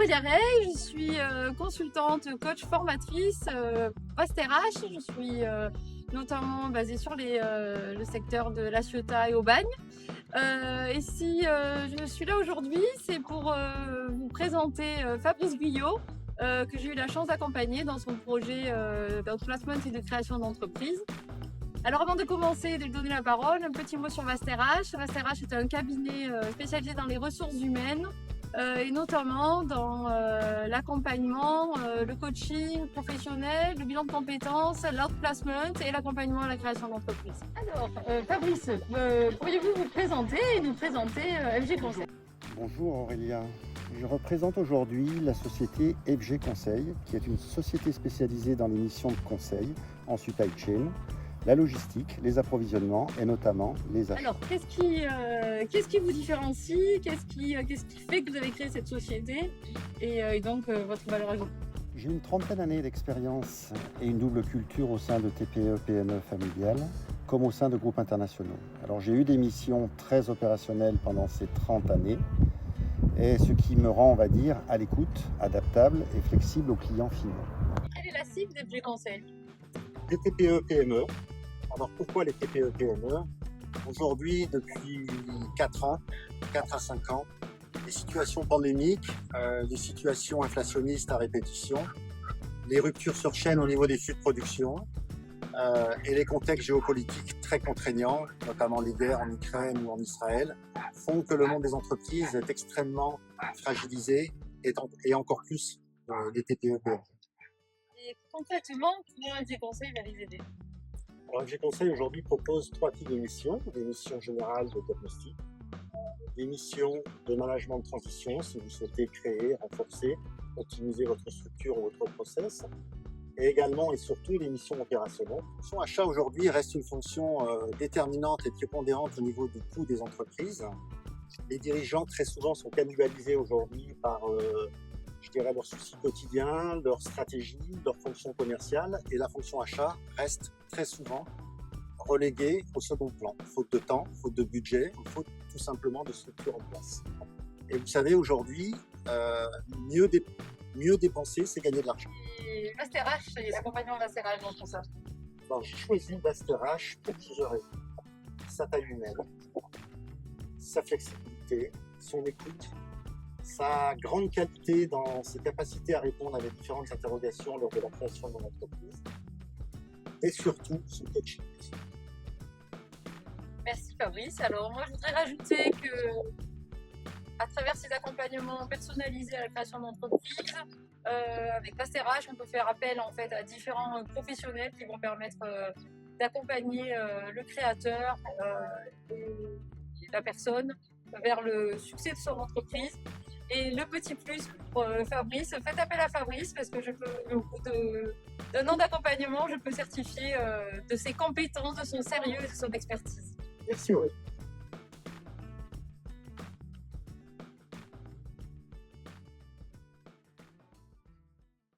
Villaret, je suis consultante, coach, formatrice, Post RH. Je suis notamment basée sur le secteur de La Ciotat et Aubagne. Et si je suis là aujourd'hui, c'est pour vous présenter Fabrice Guyot, que j'ai eu la chance d'accompagner dans son projet d'outplacement et de création d'entreprise. Alors avant de commencer et de lui donner la parole, un petit mot sur VasteRH. VasteRH est un cabinet spécialisé dans les ressources humaines et notamment dans l'accompagnement, le coaching professionnel, le bilan de compétences, l'outplacement et l'accompagnement à la création d'entreprise. Alors Fabrice, pourriez-vous vous présenter et nous présenter FG Conseil? Bonjour Aurélien, je représente aujourd'hui la société FG Conseil, qui est une société spécialisée dans les missions de conseil en supply chain, la logistique, les approvisionnements et notamment les achats. Alors, qu'est-ce qui vous différencie? Qu'est-ce qui fait que vous avez créé cette société et donc votre valeur ajoutée? J'ai une trentaine d'années d'expérience et une double culture au sein de TPE, PME familiales, comme au sein de groupes internationaux. Alors j'ai eu des missions très opérationnelles pendant ces 30 années, et ce qui me rend, on va dire, à l'écoute, adaptable et flexible aux clients finaux. Quelle est la cible d'FG Conseil? Les TPE, PME. Alors pourquoi les TPE, PME? Aujourd'hui, depuis 4 à 5 ans, les situations pandémiques, les situations inflationnistes à répétition, les ruptures sur chaîne au niveau des flux de production et les contextes géopolitiques très contraignants, notamment les guerres en Ukraine ou en Israël, font que le monde des entreprises est extrêmement fragilisé et encore plus les TPE, PME. Et concrètement, comment FG Conseil va les aider? Alors, FG Conseil aujourd'hui propose 3 types de missions. Des missions générales de diagnostic, des missions de management de transition si vous souhaitez créer, renforcer, optimiser votre structure ou votre process, et également et surtout des missions opérationnelles. La fonction achat aujourd'hui reste une fonction déterminante et prépondérante au niveau du coût des entreprises. Les dirigeants très souvent sont cannibalisés aujourd'hui par je dirais leurs soucis quotidiens, leur stratégie, leur fonction commerciale, et la fonction achat reste très souvent reléguée au second plan. Faute de temps, faute de budget, faute tout simplement de structure en place. Et vous savez, aujourd'hui, mieux dépenser, c'est gagner de l'argent. Et VasteRH, c'est l'accompagnement VasteRH dans tout ça. Alors, j'ai choisi VasteRH pour plusieurs raisons. Sa taille humaine, sa flexibilité, son écoute, sa grande qualité dans ses capacités à répondre à les différentes interrogations lors de la création de mon entreprise, et surtout son coaching. Merci Fabrice. Alors moi je voudrais rajouter que à travers ces accompagnements personnalisés à la création d'entreprise, avec VasteRH, on peut faire appel en fait à différents professionnels qui vont permettre d'accompagner le créateur et la personne vers le succès de son entreprise. Et le petit plus pour Fabrice, faites appel à Fabrice parce que au bout d'un an d'accompagnement, je peux certifier de ses compétences, de son sérieux et de son expertise. Merci Aurélie.